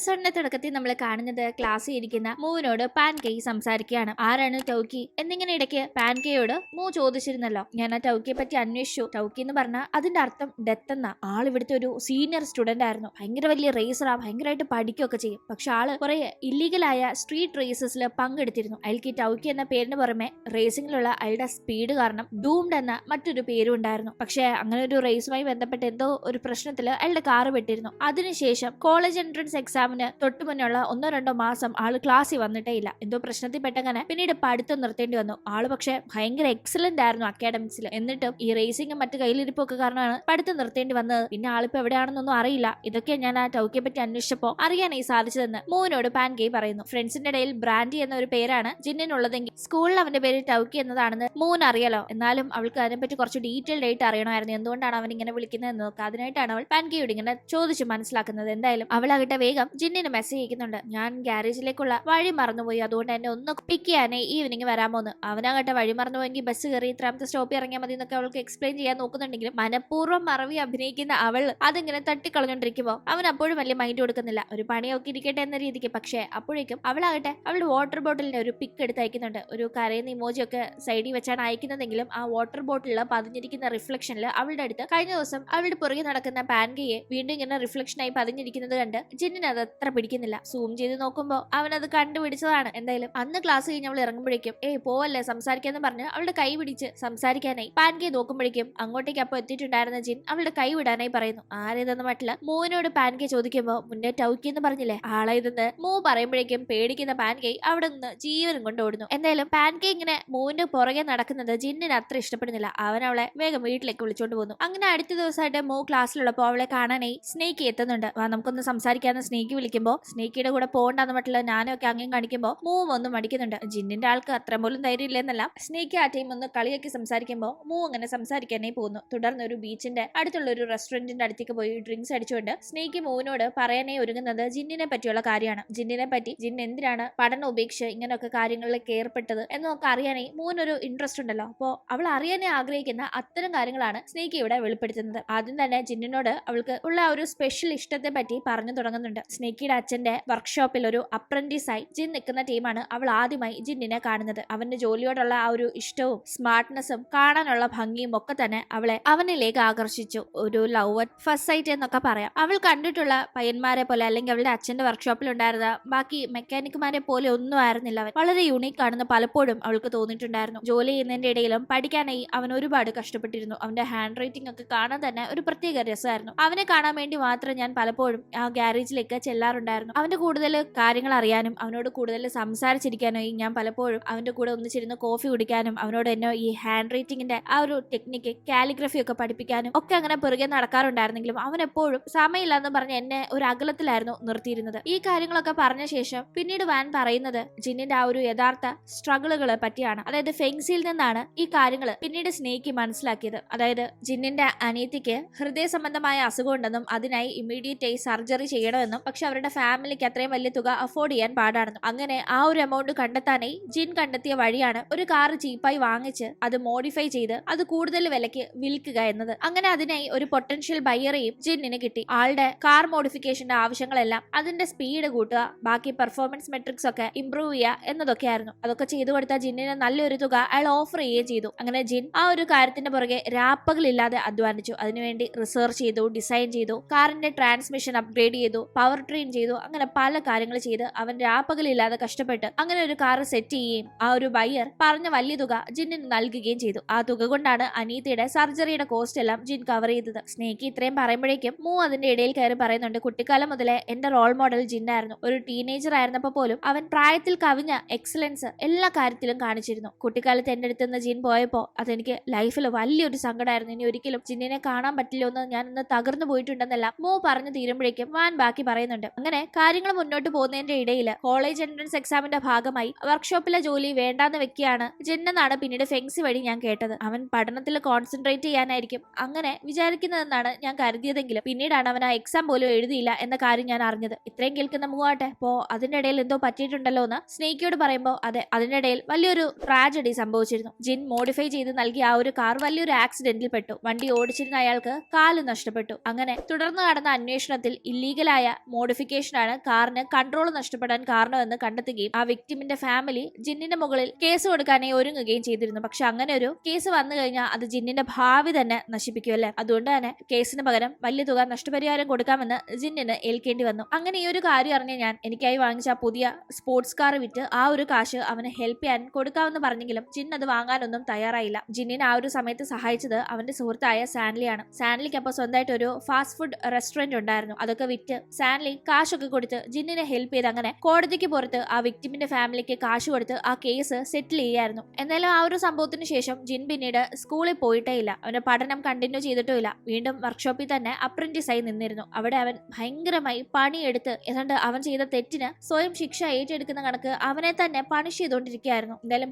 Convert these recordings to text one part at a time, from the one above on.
എപ്പിസോഡിന്റെ തുടക്കത്തിൽ നമ്മൾ കാണുന്നത് ക്ലാസ്സിൽ ഇരിക്കുന്ന മൂവിനോട് പാൻകേയി സംസാരിക്കുകയാണ്. ആരാണ് ടൗക്കി എന്നിങ്ങനെ ഇടയ്ക്ക് പാൻകേയോട് മൂ ചോദിച്ചിരുന്നല്ലോ. ഞാൻ ആ ടൗക്കിയെ പറ്റി അന്വേഷിച്ചു. ടൗക്കി എന്ന് പറഞ്ഞാൽ അതിന്റെ അർത്ഥം ഡെത്ത് എന്ന. ആൾ ഇവിടുത്തെ ഒരു സീനിയർ സ്റ്റുഡന്റ് ആയിരുന്നു. ഭയങ്കര വലിയ റേസറാ, ഭയങ്കരമായിട്ട് പഠിക്കുകയൊക്കെ ചെയ്യും. പക്ഷെ ആള് കുറെ ഇല്ലീഗലായ സ്ട്രീറ്റ് റേസസിൽ പങ്കെടുത്തിരുന്നു. അയാൾക്ക് ഈ ടൗക്കി എന്ന പേരിന് പുറമെ റേസിംഗിലുള്ള അയാളുടെ സ്പീഡ് കാരണം ഡൂംഡ് എന്ന മറ്റൊരു പേരും ഉണ്ടായിരുന്നു. പക്ഷെ അങ്ങനെ ഒരു റേസുമായി ബന്ധപ്പെട്ട് എന്തോ ഒരു പ്രശ്നത്തിൽ അയാളുടെ കാറ് പെട്ടിരുന്നു. അതിനുശേഷം കോളേജ് എൻട്രൻസ് എക്സാമിന് തൊട്ടു മുന്നുള്ള 1-2 മാസം ആള് ക്ലാസ്സിൽ വന്നിട്ടേ ഇല്ല. എന്തോ പ്രശ്നത്തിൽ പെട്ടങ്ങനെ പിന്നീട് പഠിത്തം നിർത്തേണ്ടി വന്നു. ആള് പക്ഷെ ഭയങ്കര എക്സലന്റ് ആയിരുന്നു അക്കാഡമിക്സിൽ. എന്നിട്ടും ഈ റേസിംഗും മറ്റു കയ്യിലിരിപ്പൊക്കെ കാരണമാണ് പഠിത്തം നിർത്തേണ്ടി വന്നത്. പിന്നെ ആളിപ്പോ എവിടെയാണെന്നൊന്നും അറിയില്ല. ഇതൊക്കെ ഞാൻ ആ ടൗക്കിയെ പറ്റി അന്വേഷിച്ചപ്പോ അറിയാനായി സാധിച്ചതെന്ന് മൂവിനോട് പാൻകേയി പറയുന്നു. ഫ്രണ്ട്സിന്റെ ഇടയിൽ ബ്രാൻഡി എന്ന ഒരു പേരാണ് ജിന്നിനുള്ളതെങ്കിൽ സ്കൂളിൽ അവന്റെ പേര് ടൗക്കി എന്നതാണെന്ന് മൂന്ന് അറിയാലോ. എന്നാലും അവൾക്ക് അതിനെപ്പറ്റി കുറച്ച് ഡീറ്റെയിൽഡ് ആയിട്ട് അറിയണമായിരുന്നു. എന്തുകൊണ്ടാണ് അവൻ ഇങ്ങനെ വിളിക്കുന്നത് എന്ന് നോക്കുക. അതിനായിട്ടാണ് അവൾ പാൻകേയോട് ഇങ്ങനെ ചോദിച്ചു മനസ്സിലാക്കുന്നത്. എന്തായാലും അവളാകട്ടെ വേഗം ജിന്നിന് മെസ്സേജ് അയക്കുന്നുണ്ട്. ഞാൻ ഗ്യാരേജിലേക്കുള്ള വഴി മറന്നുപോയി, അതുകൊണ്ട് എന്നെ ഒന്ന് പിക്ക് ചെയ്യാനേ ഈവനിങ് വരാമോന്ന്. അവനാകട്ടെ വഴി മറന്നുപോയെങ്കിൽ ബസ് കയറി ഇത്രാമത്തെ സ്റ്റോപ്പിൽ ഇറങ്ങിയാൽ മതി എന്നൊക്കെ അവൾക്ക് എക്സ്പ്ലെയിൻ ചെയ്യാൻ നോക്കുന്നുണ്ടെങ്കിലും മനഃപൂർവ്വം മറവി അഭിനയിക്കുന്ന അവൾ അതിങ്ങനെ തട്ടിക്കളഞ്ഞോണ്ടിരിക്കുമ്പോൾ അവൻ അപ്പോഴും വലിയ മൈൻഡ് കൊടുക്കുന്നില്ല. ഒരു പണിയൊക്കെ ഇരിക്കട്ടെ എന്ന രീതിക്ക്. പക്ഷേ അപ്പോഴേക്കും അവളാകട്ടെ അവളുടെ വാട്ടർ ബോട്ടിലിന്റെ ഒരു പിക്ക് എടുത്ത് അയക്കുന്നുണ്ട്. ഒരു കരയുന്ന ഇമോജി ഒക്കെ സൈഡിൽ വെച്ചാണ് അയക്കുന്നതെങ്കിലും ആ വാട്ടർ ബോട്ടിലിൽ പതിഞ്ഞിരിക്കുന്ന റിഫ്ലക്ഷനിൽ അവളുടെ അടുത്ത് കഴിഞ്ഞ ദിവസം അവളുടെ പുറകെ നടക്കുന്ന പാൻകേയെ വീണ്ടും ഇങ്ങനെ റിഫ്ലക്ഷനായി പതിഞ്ഞിരിക്കുന്നത് കണ്ട് ജിന്നിന് അത് അത്ര പിടിക്കുന്നില്ല. സൂം ചെയ്ത് നോക്കുമ്പോൾ അവൻ അത് കണ്ടുപിടിച്ചതാണ്. എന്തായാലും അന്ന് ക്ലാസ് കഴിഞ്ഞ് അവൾ ഇറങ്ങുമ്പോഴേക്കും പോവല്ലേ സംസാരിക്കാന്ന് പറഞ്ഞ് അവളുടെ കൈ പിടിച്ച് സംസാരിക്കാനായി പാൻകേ നോക്കുമ്പോഴേക്കും അങ്ങോട്ടേക്ക് അപ്പോൾ എത്തിയിട്ടുണ്ടായിരുന്ന ജിൻ അവളുടെ കൈ വിടാനായി പറയുന്നു. ആരേതെന്ന് മട്ടില്ല മൂവിനോട് പാൻകേ ചോദിക്കുമ്പോൾ മുന്നേ ടൗക്കി എന്ന് പറഞ്ഞില്ലേ ആളെ ഇതെന്ന് മൂ പറയുമ്പോഴേക്കും പേടിക്കുന്ന പാൻകേ അവിടെ നിന്ന് ജീവനും കൊണ്ട് ഓടുന്നു. എന്തായാലും പാൻകേ ഇങ്ങനെ മൂവിന്റെ പുറകെ നടക്കുന്നത് ജിന്നിന് അത്ര ഇഷ്ടപ്പെടുന്നില്ല. അവൻ അവളെ വേഗം വീട്ടിലേക്ക് വിളിച്ചോണ്ട് പോകുന്നു. അങ്ങനെ അടുത്ത ദിവസമായിട്ട് മൂ ക്ലാസ്സിലുള്ളപ്പോൾ അവളെ കാണാനായി സ്നേക്ക് എത്തുന്നുണ്ട്. നമുക്കൊന്ന് സംസാരിക്കാന്ന് സ്നേക്ക് വിളിക്കുമ്പോൾ സ്നേക്കിയുടെ കൂടെ പോകണ്ടെന്ന് മറ്റുള്ള ഞാനൊക്കെ അങ്ങനെ കാണിക്കുമ്പോൾ മൂവ് ഒന്ന് മടിക്കുന്നുണ്ട്. ജിന്നിന്റെ ആൾക്ക് അത്ര പോലും ധൈര്യം ഇല്ലെന്നല്ല. സ്നേക്ക് ആ ടൈം ഒന്ന് കളിയാക്കി സംസാരിക്കുമ്പോൾ മൂ അങ്ങനെ സംസാരിക്കാനായി പോകുന്നു. തുടർന്ന് ഒരു ബീച്ചിന്റെ അടുത്തുള്ള ഒരു റെസ്റ്റോറന്റിന്റെ അടുത്തേക്ക് പോയി ഡ്രിങ്ക്സ് അടിച്ചുകൊണ്ട് സ്നേക്ക് മൂവിനോട് പറയാനായി ഒരുങ്ങുന്നത് ജിന്നിനെ പറ്റിയുള്ള കാര്യമാണ്. ജിന്നിനെ പറ്റി ജിൻ എന്തിനാണ് പഠനം ഉപേക്ഷിച്ച് ഇങ്ങനെയൊക്കെ കാര്യങ്ങളിലേക്ക് ഏർപ്പെട്ടത് എന്നൊക്കെ അറിയാനായി മൂവിനൊരു ഇൻട്രസ്റ്റ് ഉണ്ടല്ലോ. അപ്പോൾ അവൾ അറിയാനായി ആഗ്രഹിക്കുന്ന അത്തരം കാര്യങ്ങളാണ് സ്നേക്ക് ഇവിടെ വെളിപ്പെടുത്തുന്നത്. ആദ്യം തന്നെ ജിന്നിനോട് അവൾക്ക് ഉള്ള ഒരു സ്പെഷ്യൽ ഇഷ്ടത്തെ പറ്റി പറഞ്ഞു തുടങ്ങുന്നുണ്ട്. സ്നേക്കിയുടെ അച്ഛന്റെ വർക്ക്ഷോപ്പിൽ ഒരു അപ്രന്റീസായി ജിൻ നിൽക്കുന്ന ടീമാണ് അവൾ ആദ്യമായി ജിന്നിനെ കാണുന്നത്. അവന്റെ ജോലിയോടുള്ള ആ ഒരു ഇഷ്ടവും സ്മാർട്ട്നെസ്സും കാണാനുള്ള ഭംഗിയും ഒക്കെ തന്നെ അവളെ അവനിലേക്ക് ആകർഷിച്ചു. ഒരു ലവ് അറ്റ് ഫസ്റ്റ് സൈറ്റ് എന്നൊക്കെ പറയാം. അവൾ കണ്ടിട്ടുള്ള പയ്യന്മാരെ പോലെ അല്ലെങ്കിൽ അവളുടെ അച്ഛന്റെ വർക്ക്ഷോപ്പിൽ ഉണ്ടായിരുന്ന ബാക്കി മെക്കാനിക്കുമാരെ പോലെ ഒന്നും ആയിരുന്നില്ല അവൻ. വളരെ യൂണീക്ക് ആണെന്ന് പലപ്പോഴും അവൾക്ക് തോന്നിയിട്ടുണ്ടായിരുന്നു. ജോലി ചെയ്യുന്നതിന്റെ ഇടയിലും പഠിക്കാനായി അവൻ ഒരുപാട് കഷ്ടപ്പെട്ടിരുന്നു. അവന്റെ ഹാൻഡ് റൈറ്റിംഗ് ഒക്കെ കാണാൻ തന്നെ ഒരു പ്രത്യേക രസമായിരുന്നു. അവനെ കാണാൻ വേണ്ടി മാത്രം ഞാൻ പലപ്പോഴും ആ ഗ്യാരേജിലേക്ക് ചെല്ലാറുണ്ടായിരുന്നു. അവന്റെ കൂടുതൽ കാര്യങ്ങൾ അറിയാനും അവനോട് കൂടുതൽ സംസാരിച്ചിരിക്കാനും ഞാൻ പലപ്പോഴും അവന്റെ കൂടെ ഒന്നിച്ചിരുന്ന് കോഫി കുടിക്കാനും അവനോട് എന്നെ ഈ ഹാൻഡ് റൈറ്റിംഗിന്റെ ആ ഒരു ടെക്നിക്ക് കാലിഗ്രഫി ഒക്കെ പഠിപ്പിക്കാനും ഒക്കെ അങ്ങനെ പുറകെ നടക്കാറുണ്ടായിരുന്നെങ്കിലും അവൻ എപ്പോഴും സമയമില്ലെന്ന് പറഞ്ഞ് എന്നെ ഒരു അകലത്തിലായിരുന്നു നിർത്തിയിരുന്നത്. ഈ കാര്യങ്ങളൊക്കെ പറഞ്ഞ ശേഷം പിന്നീട് വാൻ പറയുന്നത് ജിന്നിന്റെ ആ ഒരു യഥാർത്ഥ സ്ട്രഗിളുകളെ പറ്റിയാണ്. അതായത് ഫെങ്സിയിൽ നിന്നാണ് ഈ കാര്യങ്ങൾ പിന്നീട് സ്നേക്ക് മനസ്സിലാക്കിയത്. അതായത് ജിന്നിന്റെ അനിയത്തിക്ക് ഹൃദയ സംബന്ധമായ അസുഖം ഉണ്ടെന്നും അതിനായി ഇമ്മീഡിയറ്റ് ആയി സർജറി ചെയ്യണമെന്നും പക്ഷെ അവരുടെ ഫാമിലിക്ക് അത്രയും വലിയ തുക അഫോർഡ് ചെയ്യാൻ പാടാണെന്നും അങ്ങനെ ആ ഒരു എമൗണ്ട് കണ്ടെത്താനായി ജിൻ കണ്ടെത്തിയ വഴിയാണ് ഒരു കാർ ചീപ്പായി വാങ്ങിച്ച് അത് മോഡിഫൈ ചെയ്ത് അത് കൂടുതൽ വിലയ്ക്ക് വിൽക്കുക എന്നത്. അങ്ങനെ അതിനായി ഒരു പൊട്ടൻഷ്യൽ ബയറേയും ജിന്നിന് കിട്ടി. ആളുടെ കാർ മോഡിഫിക്കേഷന്റെ ആവശ്യങ്ങളെല്ലാം അതിന്റെ സ്പീഡ് കൂട്ടുക, ബാക്കി പെർഫോമൻസ് മെട്രിക്സ് ഒക്കെ ഇംപ്രൂവ് ചെയ്യുക എന്നതൊക്കെയായിരുന്നു. അതൊക്കെ ചെയ്തു കൊടുത്ത ജിന്നിന് നല്ലൊരു തുക അയാൾ ഓഫർ ചെയ്യുകയും ചെയ്തു. അങ്ങനെ ജിൻ ആ ഒരു കാര്യത്തിന്റെ പുറകെ രാപ്പകലില്ലാതെ അധ്വാനിച്ചു. അതിനുവേണ്ടി റിസർച്ച് ചെയ്തു, ഡിസൈൻ ചെയ്തു, കാറിന്റെ ട്രാൻസ്മിഷൻ അപ്ഗ്രേഡ് ചെയ്തു, പവർ ട്രെയിൻ ചെയ്തു, അങ്ങനെ പല കാര്യങ്ങൾ ചെയ്ത് അവൻ രാപ്പകലില്ലാതെ കഷ്ടപ്പെട്ട് അങ്ങനെ ഒരു കാർ സെറ്റ് ചെയ്യുകയും ആ ഒരു ബയ്യർ പറഞ്ഞ വലിയ തുക ജിന്നിന് നൽകുകയും ചെയ്തു. ആ തുക കൊണ്ടാണ് അനീതയുടെ സർജറിയുടെ കോസ്റ്റ് എല്ലാം ജിൻ കവർ ചെയ്തത്. സ്നേക്ക് ഇത്രയും പറയുമ്പോഴേക്കും മൂ അതിന്റെ ഇടയിൽ കയറി പറയുന്നുണ്ട്. കുട്ടിക്കാലം മുതലേ എന്റെ റോൾ മോഡൽ ജിന്നായിരുന്നു. ഒരു ടീനേജർ ആയിരുന്നപ്പോൾ പോലും അവൻ പ്രായത്തിൽ കവിഞ്ഞ എക്സലൻസ് എല്ലാ കാര്യത്തിലും കാണിച്ചിരുന്നു. കുട്ടിക്കാലത്ത് എന്റെ അടുത്ത് നിന്ന് ജിൻ പോയപ്പോൾ അതെനിക്ക് ലൈഫിൽ വലിയൊരു സങ്കടമായിരുന്നു. ഇനി ഒരിക്കലും ജിന്നിനെ കാണാൻ പറ്റില്ല എന്ന് ഞാൻ ഇന്ന് തകർന്നു പോയിട്ടുണ്ടെന്നെല്ലാം മൂ പറഞ്ഞു തീരുമ്പോഴേക്കും വാൻ ബാക്കി പറയുന്നുണ്ട്. അങ്ങനെ കാര്യങ്ങൾ മുന്നോട്ട് പോകുന്നതിന്റെ ഇടയിൽ കോളേജ് എൻട്രൻസ് എക്സാമിന്റെ ഭാഗമായി വർക്ക്ഷോപ്പിലെ ജോലി വേണ്ടാന്ന് വെക്കുകയാണ് ജിന്നെന്നാണ് പിന്നീട് ഫെങ്സി വഴി ഞാൻ കേട്ടത്. അവൻ പഠനത്തിൽ കോൺസെൻട്രേറ്റ് ചെയ്യാനായിരിക്കും അങ്ങനെ വിചാരിക്കുന്നതെന്നാണ് ഞാൻ കരുതിയതെങ്കിലും പിന്നീടാണ് അവൻ ആ എക്സാം പോലും എഴുതിയില്ല എന്ന കാര്യം ഞാൻ അറിഞ്ഞത്. ഇത്രയും കേൾക്കുന്ന മൂവാട്ടെ അതിന്റെ ഇടയിൽ എന്തോ പറ്റിയിട്ടുണ്ടല്ലോ എന്ന് സ്നേക്കിയോട് പറയുമ്പോൾ അതെ, അതിന്റെ ഇടയിൽ വലിയൊരു ട്രാജഡി സംഭവിച്ചിരുന്നു. ജിൻ മോഡിഫൈ ചെയ്ത് നൽകിയ ആ ഒരു കാർ വലിയൊരു ആക്സിഡന്റിൽ പെട്ടു. വണ്ടി ഓടിച്ചിരുന്ന അയാൾക്ക് കാല് നഷ്ടപ്പെട്ടു. അങ്ങനെ തുടർന്ന് നടന്ന അന്വേഷണത്തിൽ ഇല്ലീഗലായ മോഡിഫൈ മോഡിഫിക്കേഷൻ ആണ് കാറിന് കൺട്രോൾ നഷ്ടപ്പെടാൻ കാരണമെന്ന് കണ്ടെത്തുകയും ആ വിക്ടിമിന്റെ ഫാമിലി ജിന്നിന്റെ മുകളിൽ കേസ് കൊടുക്കാനായി ഒരുങ്ങുകയും ചെയ്തിരുന്നു. പക്ഷെ അങ്ങനെ ഒരു കേസ് വന്നു കഴിഞ്ഞാൽ അത് ജിന്നിന്റെ ഭാവി തന്നെ നശിപ്പിക്കുമല്ലേ. അതുകൊണ്ട് തന്നെ കേസിന് പകരം വലിയ തുക നഷ്ടപരിഹാരം കൊടുക്കാമെന്ന് ജിന്നിന് ഏൽക്കേണ്ടി വന്നു. അങ്ങനെ ഈ ഒരു കാര്യം അറിഞ്ഞ ഞാൻ എനിക്കായി വാങ്ങിച്ച ആ പുതിയ സ്പോർട്സ് കാർ വിറ്റ് ആ ഒരു കാശ് അവന് ഹെൽപ്പ് ചെയ്യാൻ കൊടുക്കാമെന്ന് പറഞ്ഞെങ്കിലും ജിൻ അത് വാങ്ങാനൊന്നും തയ്യാറായില്ല. ജിന്നിനെ ആ ഒരു സമയത്ത് സഹായിച്ചത് അവന്റെ സുഹൃത്തായ സാൻലിയാണ്. സാൻലിക്ക് അപ്പൊ സ്വന്തമായിട്ട് ഒരു ഫാസ്റ്റ് ഫുഡ് റെസ്റ്റോറന്റ് ഉണ്ടായിരുന്നു. അതൊക്കെ വിറ്റ് സാൻലി കാശൊക്കെ കൊടുത്ത് ജിന്നിനെ ഹെൽപ്പ് ചെയ്ത് അങ്ങനെ കോടതിക്ക് പുറത്ത് ആ വിക്ടിമിന്റെ ഫാമിലിക്ക് കാശ് കൊടുത്ത് ആ കേസ് സെറ്റിൽ ചെയ്യായിരുന്നു. എന്നാലും ആ ഒരു സംഭവത്തിന് ശേഷം ജിൻ പിന്നീട് സ്കൂളിൽ പോയിട്ടേ ഇല്ല. അവന്റെ പഠനം കണ്ടിന്യൂ ചെയ്തിട്ടുമില്ല. വീണ്ടും വർക്ക്ഷോപ്പിൽ തന്നെ അപ്രന്റീസ് ആയി നിന്നിരുന്നു. അവിടെ അവൻ ഭയങ്കരമായി പണിയെടുത്ത് ഏതാണ്ട് അവൻ ചെയ്ത തെറ്റിന് സ്വയം ശിക്ഷ ഏറ്റെടുക്കുന്ന കണക്ക് അവനെ തന്നെ പണിഷ് ചെയ്തുകൊണ്ടിരിക്കുകയായിരുന്നു. എന്തായാലും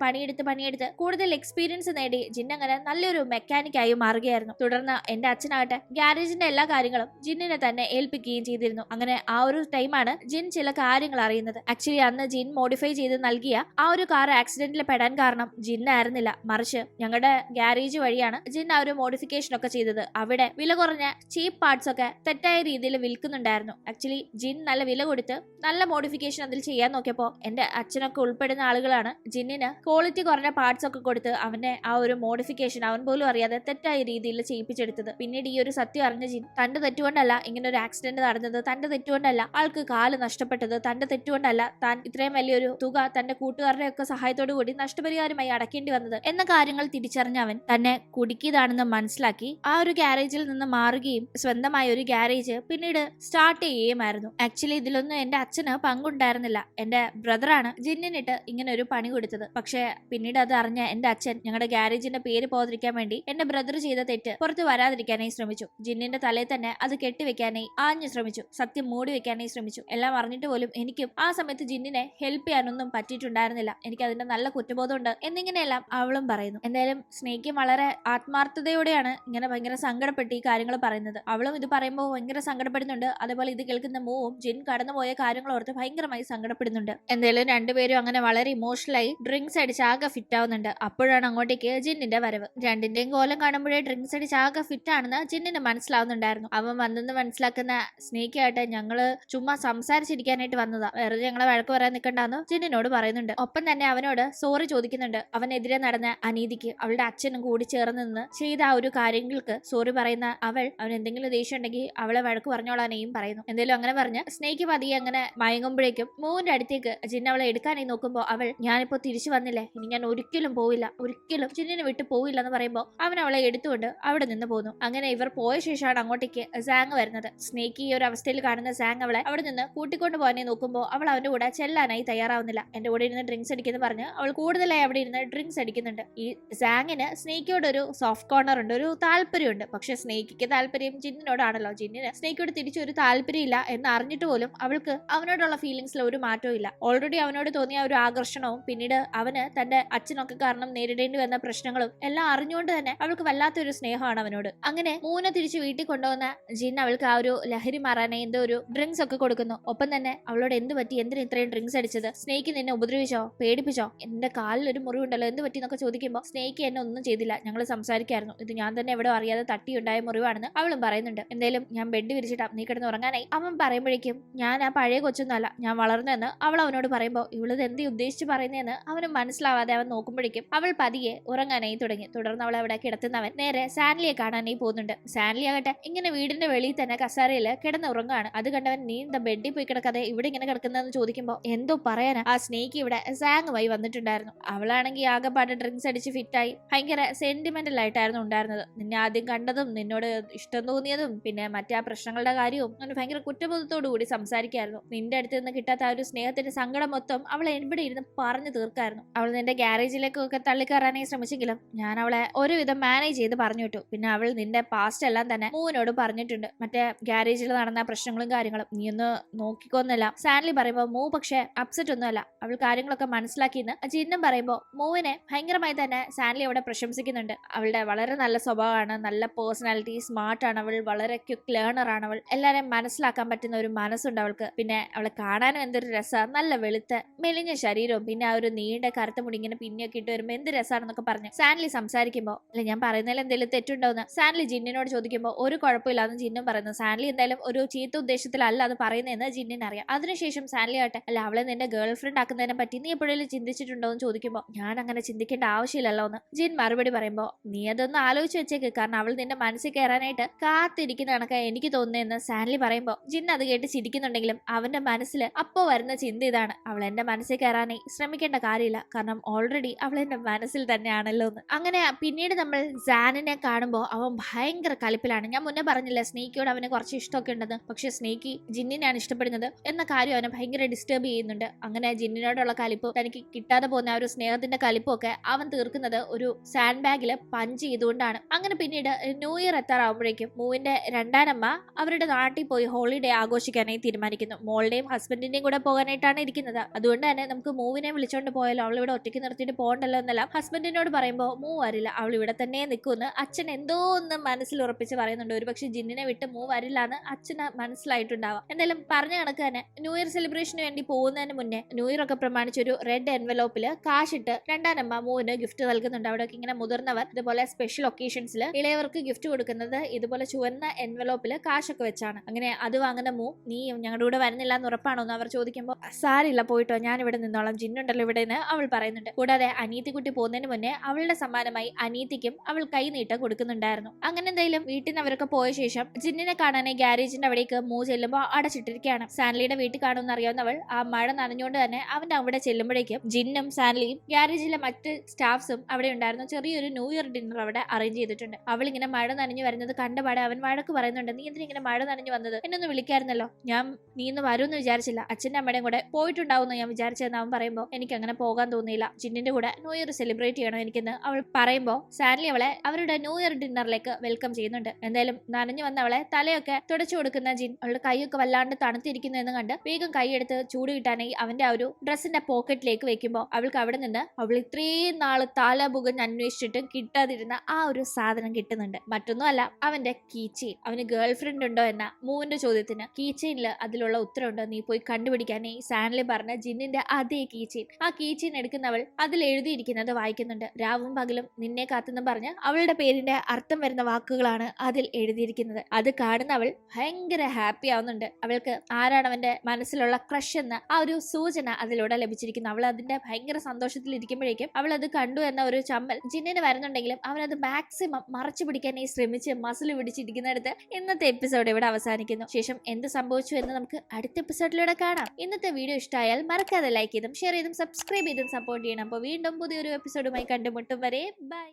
പണിയെടുത്ത് കൂടുതൽ എക്സ്പീരിയൻസ് നേടി ജിൻ അങ്ങനെ നല്ലൊരു മെക്കാനിക്കായി മാറുകയായിരുന്നു. തുടർന്ന് എന്റെ അച്ഛനാകട്ടെ ഗ്യാരേജിന്റെ എല്ലാ കാര്യങ്ങളും ജിന്നിനെ തന്നെ ഏൽപ്പിക്കുകയും ചെയ്തിരുന്നു. അങ്ങനെ ആ ഒരു ടൈമാണ് ജിൻ ചില കാര്യങ്ങൾ അറിയുന്നത്. ആക്ച്വലി അന്ന് ജിൻ മോഡിഫൈ ചെയ്ത് നൽകിയ ആ ഒരു കാർ ആക്സിഡന്റിൽ പെടാൻ കാരണം ജിന്നായിരുന്നില്ല, മറിച്ച് ഞങ്ങളുടെ ഗ്യാരേജ് വഴിയാണ് ജിൻ ആ ഒരു മോഡിഫിക്കേഷൻ ഒക്കെ ചെയ്തത്. അവിടെ വില കുറഞ്ഞ ചീപ്പ് പാർട്സ് ഒക്കെ തെറ്റായ രീതിയിൽ വിൽക്കുന്നുണ്ടായിരുന്നു. ആക്ച്വലി ജിൻ നല്ല വില കൊടുത്ത് നല്ല മോഡിഫിക്കേഷൻ അതിൽ ചെയ്യാൻ നോക്കിയപ്പോ എന്റെ അച്ഛനൊക്കെ ഉൾപ്പെടുന്ന ആളുകളാണ് ജിന്നിന് ക്വാളിറ്റി കുറഞ്ഞ പാർട്സ് ഒക്കെ കൊടുത്ത് അവന്റെ ആ ഒരു മോഡിഫിക്കേഷൻ അവൻ പോലും അറിയാതെ തെറ്റായ രീതിയിൽ ചെയ്യിപ്പിച്ചെടുത്തത്. പിന്നീട് ഈ ഒരു സത്യം അറിഞ്ഞ ജിൻ തന്റെ തെറ്റുകൊണ്ടല്ല ഇങ്ങനെ ഒരു ആക്സിഡന്റ് നടന്നത്, തന്റെ തെറ്റുകൊണ്ടല്ല ആൾക്ക് കാല് നഷ്ടപ്പെട്ടത്, തന്റെ തെറ്റുകൊണ്ടല്ല താൻ ഇത്രയും വലിയൊരു തുക തന്റെ കൂട്ടുകാരുടെ ഒക്കെ സഹായത്തോടു കൂടി നഷ്ടപരിഹാരമായി അടക്കേണ്ടി വന്നത് എന്ന കാര്യങ്ങൾ തിരിച്ചറിഞ്ഞ അവൻ തന്നെ കുടുക്കിയതാണെന്ന് മനസ്സിലാക്കി ആ ഒരു ഗ്യാരേജിൽ നിന്ന് മാറുകയും സ്വന്തമായ ഒരു ഗ്യാരേജ് പിന്നീട് സ്റ്റാർട്ട് ചെയ്യുകയുമായിരുന്നു. ആക്ച്വലി ഇതിലൊന്നും എന്റെ അച്ഛന് പങ്കുണ്ടായിരുന്നില്ല. എന്റെ ബ്രദറാണ് ജിന്നിനിട്ട് ഇങ്ങനെ ഒരു പണി കൊടുത്തത്. പക്ഷെ പിന്നീട് അത് അറിഞ്ഞ എന്റെ അച്ഛൻ ഞങ്ങളുടെ ഗ്യാരേജിന്റെ പേര് പോകാതിരിക്കാൻ വേണ്ടി എന്റെ ബ്രദർ ചെയ്ത തെറ്റ് പുറത്ത് വരാതിരിക്കാനായി ശ്രമിച്ചു. ജിന്നിന്റെ തലയിൽ തന്നെ അത് കെട്ടിവെക്കാനായി ആഞ്ഞു ശ്രമിച്ചു. സത്യം മൂടി വെക്കാനായി ശ്രമിച്ചു. എല്ലാം അറിഞ്ഞിട്ട് പോലും എനിക്കും ആ സമയത്ത് ജിന്നിനെ ഹെൽപ്പ് ചെയ്യാനൊന്നും പറ്റിയിട്ടുണ്ടായിരുന്നില്ല. എനിക്ക് അതിന്റെ നല്ല കുറ്റബോധമുണ്ട് എന്നിങ്ങനെയെല്ലാം അവളും പറയുന്നു. എന്തായാലും സ്നേഹിക്കും വളരെ ആത്മാർത്ഥതയോടെയാണ് ഇങ്ങനെ ഭയങ്കര സങ്കടപ്പെട്ട് ഈ കാര്യങ്ങൾ പറയുന്നത്. അവളും ഇത് പറയുമ്പോൾ ഭയങ്കര സങ്കടപ്പെടുന്നുണ്ട്. അതേപോലെ ഇത് കേൾക്കുന്ന മൂവും ജിൻ കടന്നുപോയ കാര്യങ്ങൾ ഓർത്ത് ഭയങ്കരമായി സങ്കടപ്പെടുന്നുണ്ട്. എന്തായാലും രണ്ടുപേരും അങ്ങനെ വളരെ ഇമോഷണലായി ഡ്രിങ്ക്സ് അടിച്ച് ആകെ ഫിറ്റ് ആവുന്നുണ്ട്. അപ്പോഴാണ് അങ്ങോട്ടേക്ക് ജിന്നിന്റെ വരവ്. രണ്ടിന്റെയും കോലം കാണുമ്പോഴേ ഡ്രിങ്ക്സ് അടിച്ച് ആകെ ഫിറ്റ് ആണെന്ന് ജിന്നിന് മനസ്സിലാവുന്നുണ്ടായിരുന്നു. അവൻ വന്നെന്ന് മനസ്സിലാക്കുന്ന സ്നേഹിക്കായിട്ട് ഞങ്ങള് ചുമ്മാ സംസാരിച്ചിരിക്കാനായിട്ട് വന്നതാ, വെറുതെ ഞങ്ങളെ വഴക്ക് പറയാൻ നിൽക്കണ്ടെന്ന് ജിന്നിനോട് പറയുന്നുണ്ട്. ഒപ്പം തന്നെ അവനോട് സോറി ചോദിക്കുന്നുണ്ട്. അവനെതിരെ നടന്ന അനീതിക്ക് അവളുടെ അച്ഛനും കൂടി ചേർന്ന് നിന്ന് ചെയ്ത ആ ഒരു കാര്യങ്ങൾക്ക് സോറി പറയുന്ന അവൻ എന്തെങ്കിലും ദേഷ്യം ഉണ്ടെങ്കിൽ അവളെ വഴക്ക് പറഞ്ഞോളാനെയും പറയുന്നു. എന്തായാലും അങ്ങനെ പറഞ്ഞ് സ്നേഹിക്ക് പതിയെ അങ്ങനെ മയങ്ങുമ്പോഴേക്കും മൂവിന്റെ അടുത്തേക്ക് ജിൻ അവളെ എടുക്കാനായി നോക്കുമ്പോൾ അവൾ ഞാനിപ്പോ തിരിച്ചു വന്നില്ലേ, ഇനി ഞാൻ ഒരിക്കലും പോവില്ല, ഒരിക്കലും ജിന്നിനെ വിട്ട് പോവില്ല എന്ന് പറയുമ്പോൾ അവൻ അവളെ എടുത്തുകൊണ്ട് അവിടെ നിന്ന് പോകുന്നു. അങ്ങനെ ഇവർ പോയ ശേഷമാണ് അങ്ങോട്ടേക്ക് സാങ് വരുന്നത്. സ്നേക്ക് ഈ ഒരു അവസ്ഥയിൽ കാണുന്ന സാങ് അവളെ അവിടെ നിന്ന് കൂട്ടിക്കൊണ്ട് പോകാനായി നോക്കുമ്പോൾ അവൾ അവന്റെ കൂടെ ചെല്ലാനായി തയ്യാറാവുന്നില്ല. എന്റെ കൂടെ ഇരുന്ന് ഡ്രിങ്ക്സ് അടിക്കുന്നു പറഞ്ഞ് അവൾ കൂടുതലായി അവിടെ ഇരുന്ന് ഡ്രിങ്ക്സ് അടിക്കുന്നുണ്ട്. ഈ സാങ്ങിന് സ്നേഹിക്കോട് ഒരു സോഫ്റ്റ് കോർണർ ഉണ്ട്, ഒരു താല്പര്യമുണ്ട്. പക്ഷെ സ്നേഹിക്ക് താല്പര്യം ജിന്നിനോടാണല്ലോ. ജിന്നിന് സ്നേഹിക്കോട് തിരിച്ചൊരു താല്പര്യമില്ല എന്ന് അറിഞ്ഞിട്ട് പോലും അവൾക്ക് അവനോടുള്ള ഫീലിംഗ്സിൽ ഒരു മാറ്റവും ഇല്ല. ഓൾറെഡി അവനോട് തോന്നിയ ഒരു ആകർഷണവും പിന്നീട് അവന് തന്റെ അച്ഛനൊക്കെ കാരണം നേരിടേണ്ടി വന്ന പ്രശ്നങ്ങളും എല്ലാം അറിഞ്ഞുകൊണ്ട് തന്നെ അവൾക്ക് വല്ലാത്തൊരു സ്നേഹമാണ് അവനോട്. അങ്ങനെ മൂന്ന് തിരിച്ച് വീട്ടിൽ കൊണ്ടുവന്ന ജിൻ അവൾക്ക് ആ ഒരു ലഹരി മാറാനായി എന്തോ ഒരു ഡ്രിങ്ക്സ് ഒക്കെ കൊടുക്കുന്നു. ഒപ്പം തന്നെ അവളോട് എന്ത് പറ്റി, എന്തിനു ഇത്രയും ഡ്രിങ്ക്സ് അടിച്ചത്, സ്നേഹിക്ക് നിന്നെ ഉപദ്രവിച്ചോ, പേടിപ്പിച്ചോ, എന്റെ കാലിൽ ഒരു മുറിവുണ്ടല്ലോ, എന്ത് പറ്റി എന്നൊക്കെ ചോദിക്കുമ്പോൾ സ്നേഹിക്ക് എന്നെ ഒന്നും ചെയ്തില്ല, ഞങ്ങൾ സംസാരിക്കായിരുന്നു, ഇത് ഞാൻ തന്നെ എവിടെ അറിയാതെ തട്ടിയുണ്ടായ മുറിവാണെന്ന് അവളും പറയുന്നുണ്ട്. എന്തായാലും ഞാൻ ബെഡ് വിരിച്ചിട്ടാ നീ കിടന്ന് ഉറങ്ങാനായി അവൻ പറയുമ്പോഴേക്കും ഞാൻ ആ പഴയ കൊച്ചൊന്നുമല്ല, ഞാൻ വളർന്നെന്ന് അവൾ അവനോട് പറയുമ്പോൾ ഇവളത് എന്ത് ഉദ്ദേശിച്ച് പറയുന്നതെന്ന് അവന് മനസ്സിലാവാതെ അവൻ നോക്കുമ്പോഴേക്കും അവൾ പതിയെ ഉറങ്ങാനായി തുടങ്ങി. തുടർന്ന് അവൾ അവിടെ കിടത്തുന്നവൻ നേരെ സാൻലിയെ കാണാനായി പോകുന്നുണ്ട്. സാൻലി ആകട്ടെ ഇങ്ങനെ വീടിന്റെ വെളിയിൽ തന്നെ കസാരയില് കിടന്ന് ഉറങ്ങാണ്. അത് കണ്ടവൻ നീ എന്താ ബെഡിൽ പോയി കിടക്കാതെ ഇവിടെ ഇങ്ങനെ കിടക്കുന്നതെന്ന് ചോദിക്കുമ്പോൾ എന്തോ പറയാനാ ആ സ്നേഹിക്ക് ഇവിടെ സാങ്ങുമായി വന്നിട്ടുണ്ടായിരുന്നു. അവളാണെങ്കിൽ ആകെപ്പാട് ഡ്രിങ്ക്സ് അടിച്ച് ഫിറ്റായി ഭയങ്കര സെന്റിമെന്റൽ ആയിട്ടായിരുന്നു ഉണ്ടായിരുന്നത്. നിന്നെ ആദ്യം കണ്ടതും നിന്നോട് ഇഷ്ടം തോന്നിയതും പിന്നെ മറ്റേ ആ പ്രശ്നങ്ങളുടെ കാര്യവും അങ്ങനെ ഭയങ്കര കുറ്റബോധത്തോടു കൂടി സംസാരിക്കായിരുന്നു. നിന്റെ അടുത്ത് നിന്ന് കിട്ടാത്ത ആ ഒരു സ്നേഹത്തിന്റെ സങ്കടം മൊത്തം അവൾ എവിടെ ഇരുന്ന് പറഞ്ഞു തീർക്കായിരുന്നു. അവൾ നിന്റെ ഗ്യാരേജിലേക്കൊക്കെ തള്ളിക്കയറാനായി ശ്രമിച്ചെങ്കിലും ഞാൻ അവളെ ഒരുവിധം മാനേജ് ചെയ്ത് പറഞ്ഞു വിട്ടു. പിന്നെ അവൾ നിന്റെ പാസ്റ്റ് എല്ലാം തന്നെ മൂവിനോട് പറഞ്ഞിട്ടുണ്ട്, മറ്റേ ഗ്യാരേജിൽ നടന്ന പ്രശ്നങ്ങളും കാര്യങ്ങളും നീ ഒന്ന് നോക്കിക്കൊന്നില്ല. സാൻലി പറയുമ്പോൾ മൂ പക്ഷെ അപ്സെറ്റ് ഒന്നുമല്ല, അവൾ കാര്യങ്ങളൊക്കെ മനസ്സിലാക്കിയെന്ന് ജിന്നും പറയുമ്പോൾ മൂവിനെ ഭയങ്കരമായി തന്നെ സാൻലി അവിടെ പ്രശംസിക്കുന്നുണ്ട്. അവളുടെ വളരെ നല്ല സ്വഭാവമാണ്, നല്ല പേഴ്സണാലിറ്റി, സ്മാർട്ടാണ് അവൾ, വളരെ ക്വിക്ക് ലേണർ ആണ് അവൾ, എല്ലാരെയും മനസ്സിലാക്കാൻ പറ്റുന്ന ഒരു മനസ്സുണ്ട് അവൾക്ക്. പിന്നെ അവളെ കാണാനും എന്തൊരു രസമാണ്, നല്ല വെളുത്ത മെലിഞ്ഞ ശരീരവും പിന്നെ ആ ഒരു നീണ്ട കറുത്ത മുടി ഇങ്ങനെ പിന്നെയൊക്കെ ഇട്ട് വരുമ്പോൾ എന്ത് രസമാണെന്നൊക്കെ പറഞ്ഞ് സാൻലി സംസാരിക്കുമ്പോൾ അല്ലെ ഞാൻ പറയുന്നതിൽ എന്തെങ്കിലും തെറ്റുണ്ടോന്ന് സാൻലി ജിന്നിനോട് ചോദിക്കുമ്പോൾ ഒരു കുഴപ്പമില്ലാന്ന് ജിന്നും പറയുന്നു. സാൻലി എന്തായാലും ഒരു ചീത്ത ഉദ്ദേശത്തിൽ അർത്ഥത്തിലല്ല അത് പറയുന്നതെന്ന് ജിന്നിന് അറിയാം. അതിനുശേഷം സാൻലി ആട്ടെ, അല്ല അവളെ നിന്റെ ഗേൾ ഫ്രണ്ട് ആക്കുന്നതിനെ പറ്റി നീ എപ്പോഴെങ്കിലും ചിന്തിച്ചിട്ടുണ്ടോ എന്ന് ചോദിക്കുമ്പോൾ ഞാൻ അങ്ങനെ ചിന്തിക്കേണ്ട ആവശ്യമില്ലല്ലോ എന്ന് ജിൻ മറുപടി പറയുമ്പോൾ നീ അതൊന്ന് ആലോചിച്ച് വെച്ചേക്ക്, കാരണം അവൾ നിന്റെ മനസ്സിൽ കയറാനായിട്ട് കാത്തിരിക്കുന്ന കണക്കാ എനിക്ക് തോന്നുന്നതെന്ന് സാൻലി പറയുമ്പോൾ ജിൻ അത് കേട്ട് ചിരിക്കുന്നുണ്ടെങ്കിലും അവന്റെ മനസ്സിൽ അപ്പോ വരുന്ന ചിന്ത ഇതാണ്, അവൾ എന്റെ മനസ്സിൽ കയറാനായി ശ്രമിക്കേണ്ട കാര്യമില്ല, കാരണം ഓൾറെഡി അവൾ എന്റെ മനസ്സിൽ തന്നെയാണല്ലോ എന്ന്. അങ്ങനെ പിന്നീട് നമ്മൾ സാനിനെ കാണുമ്പോൾ അവൻ ഭയങ്കര കലിപ്പിലാണ്. ഞാൻ മുന്നേ പറഞ്ഞില്ല സ്നേഹിക്കോട് അവന് കുറച്ച് ഇഷ്ടമൊക്കെ ഉണ്ടെന്ന്, പക്ഷെ സ്നേഹിക്ക് ജിന്നിനെയാണ് ഇഷ്ടപ്പെടുന്നത് എന്ന കാര്യം അവനെ ഭയങ്കര ഡിസ്റ്റർബ് ചെയ്യുന്നുണ്ട്. അങ്ങനെ ജിന്നിനോടുള്ള കലിപ്പ്, തനിക്ക് കിട്ടാതെ പോകുന്ന ആ ഒരു സ്നേഹത്തിന്റെ കലിപ്പൊക്കെ അവൻ തീർക്കുന്നത് ഒരു സാൻഡ് ബാഗിൽ പഞ്ച് ചെയ്തുകൊണ്ടാണ്. അങ്ങനെ പിന്നീട് ന്യൂ ഇയർ എത്താറാവുമ്പോഴേക്കും മൂവിന്റെ രണ്ടാനമ്മ അവരുടെ നാട്ടിൽ പോയി ഹോളിഡേ ആഘോഷിക്കാനായി തീരുമാനിക്കുന്നു. മോളുടെയും ഹസ്ബൻഡിന്റെയും കൂടെ പോകാനായിട്ടാണ് ഇരിക്കുന്നത്. അതുകൊണ്ട് തന്നെ നമുക്ക് മൂവിനെ വിളിച്ചോണ്ട് പോയാലോ, അവൾ ഇവിടെ ഒറ്റയ്ക്ക് നിർത്തിയിട്ട് പോകണ്ടല്ലോ എന്നെല്ലാം ഹസ്ബൻഡിനോട് പറയുമ്പോൾ മൂ വരില്ല, അവൾ ഇവിടെ തന്നെ നിൽക്കുമെന്ന് അച്ഛൻ എന്തോ ഒന്ന് മനസ്സിൽ ഉറപ്പിച്ച് പറയുന്നുണ്ട്. ഒരു പക്ഷെ ജിന്നിനെ വിട്ട് മൂ വരില്ല എന്ന് അച്ഛന് മനസ്സിലായിട്ടുണ്ടാവാം. എന്തായാലും പറഞ്ഞ കണക്ക് തന്നെ ന്യൂ ഇയർ സെലിബ്രേഷന് വേണ്ടി പോകുന്നതിന് മുന്നേ ന്യൂ ഇയർ ഒക്കെ പ്രമാണിച്ചൊരു റെഡ് എൻവലോപ്പിൽ കാശിട്ട് രണ്ടാനമ്മ മൂവിന് ഗിഫ്റ്റ് നൽകുന്നുണ്ട്. അവിടെ ഇങ്ങനെ മുതിർന്നവർ ഇതുപോലെ സ്പെഷ്യൽ ഒക്കേഷൻസിൽ ഇളയവർക്ക് ഗിഫ്റ്റ് കൊടുക്കുന്നത് ഇതുപോലെ ചുവന്ന എൻവലോപ്പിൽ കാശൊക്കെ വെച്ചാണ്. അങ്ങനെ അത് വാങ്ങുന്ന മൂ, നീ ഞങ്ങളുടെ കൂടെ വരുന്നില്ല എന്ന് ഉറപ്പാണോ എന്ന് അവർ ചോദിക്കുമ്പോൾ സാരില്ല പോയിട്ടോ, ഞാൻ ഇവിടെ നിന്നോളാം, ജിന്നുണ്ടല്ലോ ഇവിടെ എന്ന് അവൾ പറയുന്നുണ്ട്. കൂടാതെ അനീത്തിക്കുട്ടി പോകുന്നതിന് മുന്നേ അവളുടെ സമ്മാനമായി അനീതിക്കും അവൾ കൈ നീട്ട കൊടുക്കുന്നുണ്ടായിരുന്നു. അങ്ങനെ എന്തായാലും വീട്ടിൽ നിന്ന് അവരൊക്കെ പോയ ശേഷം ജിന്നിനെ കാണാനായി ഗ്യാരേജിന്റെ അവിടേക്ക് മൂ ചെല്ലുമ്പോൾ അടച്ചിട്ടിരിക്കുകയാണ്. സാൻലിയുടെ വീട്ടിൽ കാണുമെന്ന് അറിയാവുന്നവൾ ആ മഴ നനഞ്ഞുകൊണ്ട് തന്നെ അവന്റെ അവിടെ ചെല്ലുമ്പോഴേക്കും ജിന്നും സാൻലിയും ഗ്യാരേജിലെ മറ്റ് സ്റ്റാഫ്സും അവിടെ ഉണ്ടായിരുന്നു. ചെറിയൊരു ന്യൂ ഇയർ ഡിന്നർ അവിടെ അറേഞ്ച് ചെയ്തിട്ടുണ്ട്. അവൾ ഇങ്ങനെ മഴ നനഞ്ഞു വരുന്നത് കണ്ടപാടെ അവൻ വഴക്ക് പറയുന്നുണ്ട്, നീ എന്തിനാ ഇങ്ങനെ മഴ നനഞ്ഞു വന്നത്, എന്നൊന്ന് വിളിക്കായിരുന്നല്ലോ, ഞാൻ നീ ഇന്ന് വരുമെന്ന് വിചാരിച്ചില്ല, അച്ഛന്റെ അമ്മയുടെയും കൂടെ പോയിട്ടുണ്ടാവുമെന്ന് ഞാൻ വിചാരിച്ചതെന്ന് അവൻ പറയുമ്പോൾ എനിക്ക് അങ്ങനെ പോകാൻ തോന്നിയില്ല, ജിന്നിന്റെ കൂടെ ന്യൂ ഇയർ സെലിബ്രേറ്റ് ചെയ്യണം എനിക്കെന്ന് അവൾ പറയുമ്പോൾ സാൻലി അവളെ അവരുടെ ന്യൂ ഇയർ ഡിന്നറിലേക്ക് വെൽക്കം ചെയ്യുന്നുണ്ട്. എന്തായാലും നനഞ്ഞു വന്ന അവളെ തലയൊക്കെ തുടച്ചു കൊടുക്കുന്ന ജിൻ അവളുടെ കൈയൊക്കെ വല്ലാണ്ട് തണുത്തിരിക്കുന്നു എന്ന് കണ്ട് വേഗം കൈയെടുത്ത് ചൂട് കിട്ടാനായി അവന്റെ ആ ഒരു ഡ്രസ്സിന്റെ പോക്കറ്റിലേക്ക് വെക്കുമ്പോൾ അവൾക്ക് അവിടെ നിന്ന് അവൾ ഇത്രയും നാള് തല പുകഞ്ഞ് അന്വേഷിച്ചിട്ടും കിട്ടാതിരുന്ന ആ ഒരു സാധനം കിട്ടുന്നുണ്ട്. മറ്റൊന്നുമല്ല, അവന്റെ കീ ചെയിൻ. അവന് ഗേൾ ഫ്രണ്ട് ഉണ്ടോ എന്ന മൂവിന്റെ ചോദ്യത്തിന് കീ ചെയിനില് അതിലുള്ള ഉത്തരവുണ്ടോ, നീ പോയി കണ്ടുപിടിക്കാനേ സാൻലി പറഞ്ഞ ജിന്നിന്റെ അതേ കീ ചെയിൻ. ആ കീ ചെയിൻ എടുക്കുന്നവൾ അതിൽ എഴുതിയിരിക്കുന്നത് വായിക്കുന്നുണ്ട്. രാവും പകലും നിന്നെ കാത്തെന്നും പറഞ്ഞ് അവളുടെ പേരിന്റെ അർത്ഥം വരുന്ന വാക്കുകളാണ് അതിൽ എഴുതിയിരിക്കുന്നത്. അത് കാണുന്ന അവൾ ഭയങ്കര ഹാപ്പി ആവുന്നുണ്ട്. അവൾക്ക് ആരാണ് അവന്റെ മനസ്സിലുള്ള ക്രഷ് എന്ന ആ ഒരു സൂചന അതിലൂടെ ലഭിച്ചിരിക്കുന്നു. അവൾ അതിന്റെ ഭയങ്കര സന്തോഷത്തിൽ ഇരിക്കുമ്പോഴേക്കും അവൾ അത് കണ്ടു എന്ന ഒരു ചമ്മൽ ജിന്നിന് വരുന്നുണ്ടെങ്കിലും അവനത് മാക്സിമം മറച്ചു പിടിക്കാനായി ശ്രമിച്ച് മസിൽ പിടിച്ചിരിക്കുന്നിടത്ത് ഇന്നത്തെ എപ്പിസോഡ് ഇവിടെ അവസാനിക്കുന്നു. ശേഷം എന്ത് സംഭവിച്ചു എന്ന് നമുക്ക് അടുത്ത എപ്പിസോഡിലൂടെ കാണാം. ഇന്നത്തെ വീഡിയോ ഇഷ്ടമായാൽ മറക്കാതെ ലൈക്ക് ചെയ്തും ഷെയർ ചെയ്തും സബ്സ്ക്രൈബ് ചെയ്തും സപ്പോർട്ട് ചെയ്യണം. അപ്പോൾ വീണ്ടും പുതിയൊരു എപ്പിസോഡുമായി കണ്ടുമുട്ടും വരെ ബൈ.